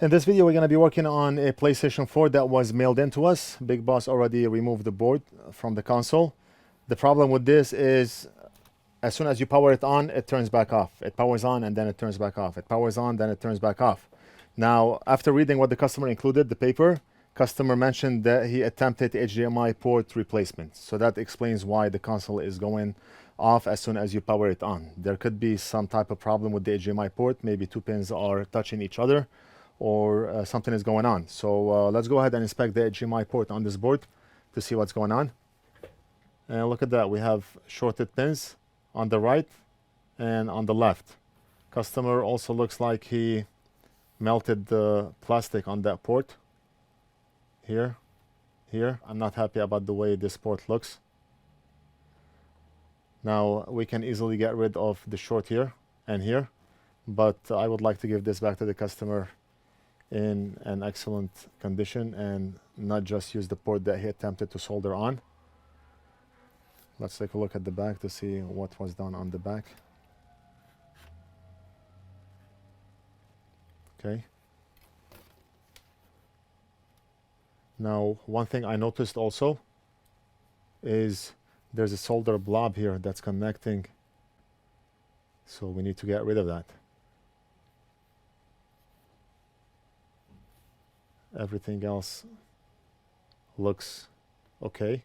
In this video, we're going to be working on a PlayStation 4 that was mailed in to us. Big Boss already removed the board from the console. The problem with this is as soon as you power it on, it turns back off. It powers on and then it turns back off. It powers on, then it turns back off. Now, after reading what the customer included, the paper, customer mentioned that he attempted HDMI port replacement. So that explains why the console is going off as soon as you power it on. There could be some type of problem with the HDMI port. Maybe two pins are touching each other, or something is going on. So let's go ahead and inspect the HDMI port on this board to see what's going on. And look at that, we have shorted pins on the right and on the left. Customer also looks like he melted the plastic on that port. Here. I'm not happy about the way this port looks. Now we can easily get rid of the short here and here, but I would like to give this back to the customer in an excellent condition and not just use the port that he attempted to solder on. Let's take a look at the back to see what was done on the back. Okay. Now, one thing I noticed also is there's a solder blob here that's connecting, so we need to get rid of that. Everything else looks okay.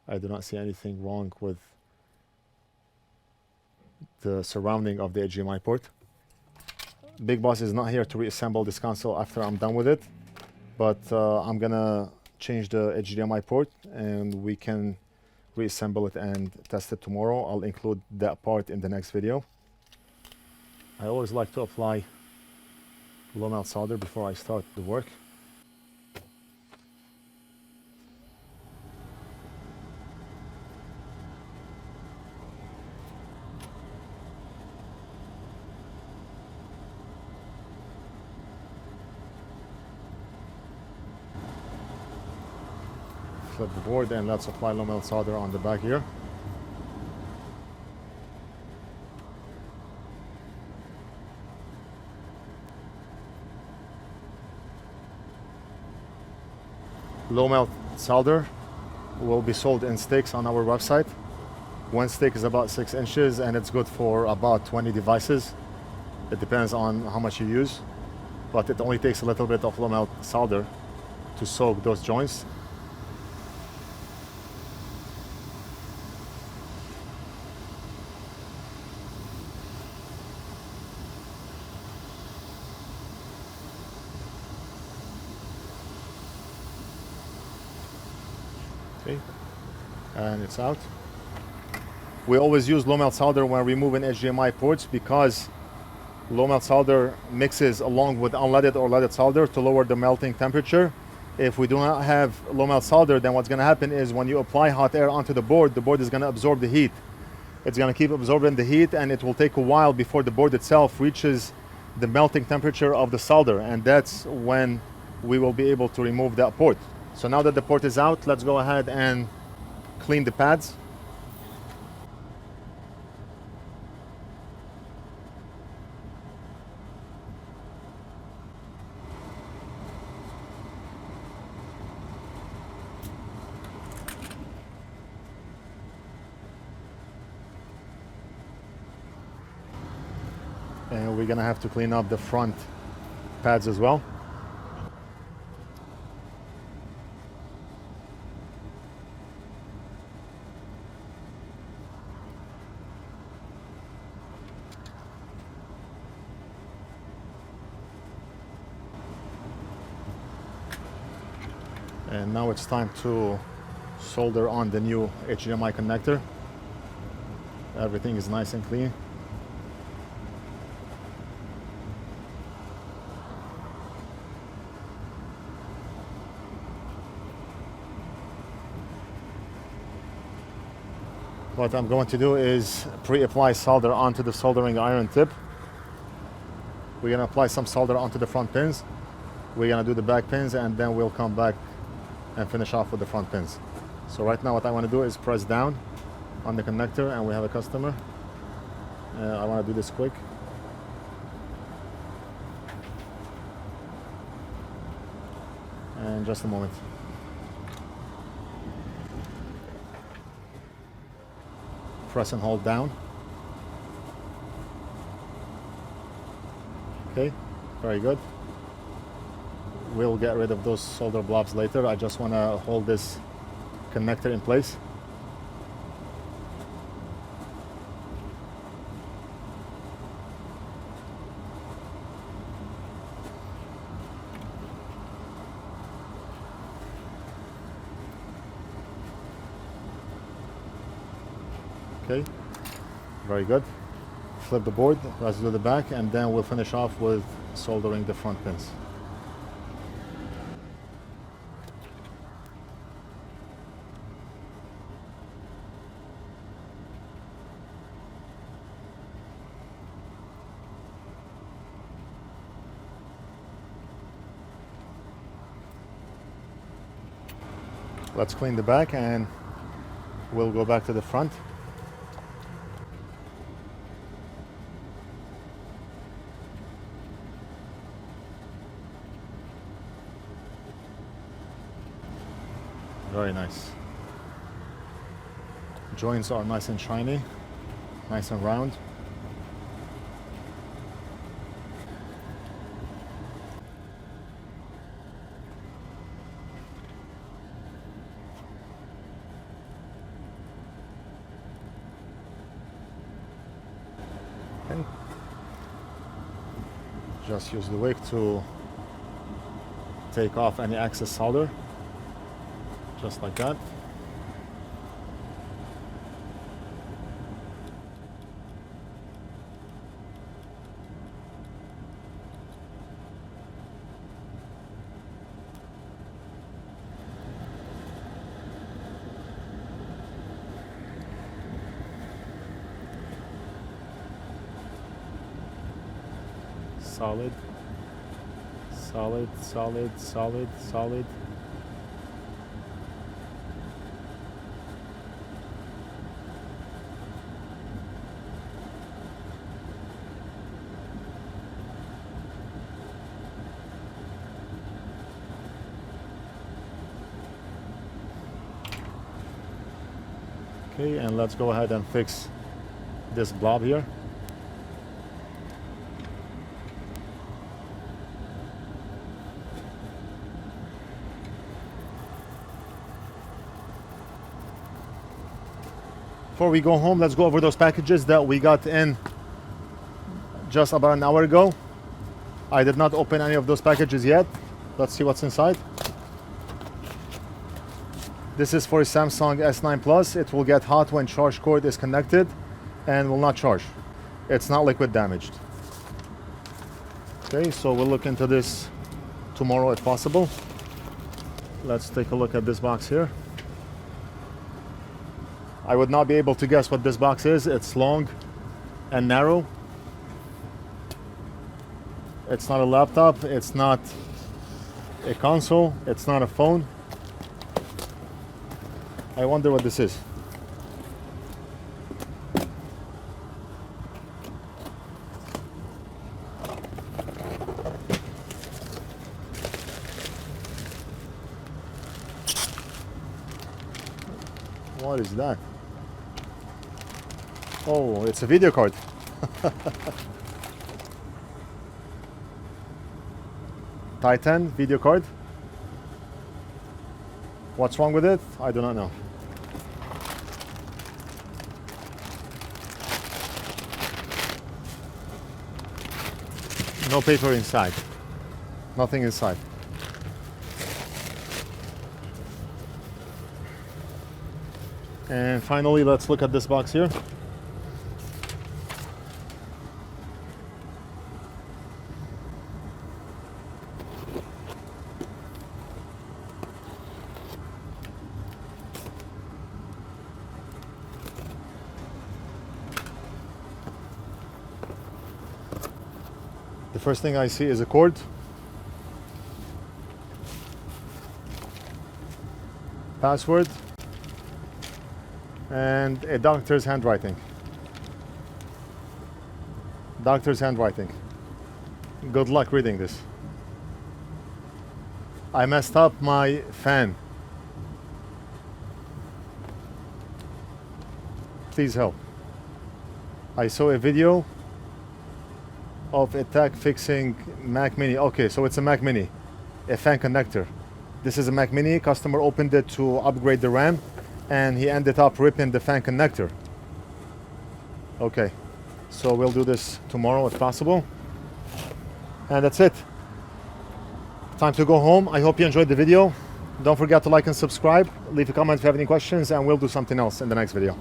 I do not see anything wrong with the surrounding of the HDMI port. Big Boss is not here to reassemble this console after I'm done with it, but I'm gonna change the HDMI port and we can reassemble it and test it tomorrow. I'll include that part in the next video. I always like to apply low melt solder before I start the work. Flip the board and let's apply low melt solder on the back here. Low melt solder will be sold in sticks on our website. One stick is about 6 inches and it's good for about 20 devices. It depends on how much you use, but it only takes a little bit of low melt solder to soak those joints. Okay, and it's out. We always use low melt solder when removing HDMI ports because low melt solder mixes along with unleaded or leaded solder to lower the melting temperature. If we do not have low melt solder, then what's going to happen is when you apply hot air onto the board is going to absorb the heat. It's going to keep absorbing the heat and it will take a while before the board itself reaches the melting temperature of the solder, and that's when we will be able to remove that port. So now that the port is out, let's go ahead and clean the pads. And we're gonna have to clean up the front pads as well. And now it's time to solder on the new HDMI connector. Everything is nice and clean. What I'm going to do is pre-apply solder onto the soldering iron tip. We're going to apply some solder onto the front pins. We're going to do the back pins and then we'll come back and finish off with the front pins. So right now what I want to do is press down on the connector and we have a customer. I want to do this quick. in just a moment. Press and hold down. Okay, very good. We'll get rid of those solder blobs later. I just want to hold this connector in place. Okay, very good. Flip the board, let's do the back, and then we'll finish off with soldering the front pins. Let's clean the back and we'll go back to the front. Very nice. Joints are nice and shiny, nice and round. Okay. Just use the wick to take off any excess solder. Just like that. Solid, solid, solid, solid, solid. Okay, and let's go ahead and fix this blob here. Before we go home, let's go over those packages that we got in just about an hour ago. I did not open any of those packages yet. Let's see what's inside. This is for a Samsung S9 Plus. It will get hot when charge cord is connected and will not charge. It's not liquid damaged. Okay, so we'll look into this tomorrow if possible. Let's take a look at this box here. I would not be able to guess what this box is. It's long and narrow. It's not a laptop. It's not a console. It's not a phone. I wonder what this is. What is that? Oh, it's a video card. Titan video card. What's wrong with it? I do not know. No paper inside. Nothing inside. And finally, let's look at this box here. The first thing I see is a cord. Password. And a doctor's handwriting. Doctor's handwriting. Good luck reading this. I messed up my fan. Please help. I saw a video of a tech fixing Mac Mini. Okay, so it's a Mac Mini, a fan connector. This is a Mac Mini. Customer opened it to upgrade the RAM, and he ended up ripping the fan connector. Okay, so we'll do this tomorrow if possible. And that's it. Time to go home. I hope you enjoyed the video. Don't forget to like and subscribe. Leave a comment if you have any questions, and we'll do something else in the next video.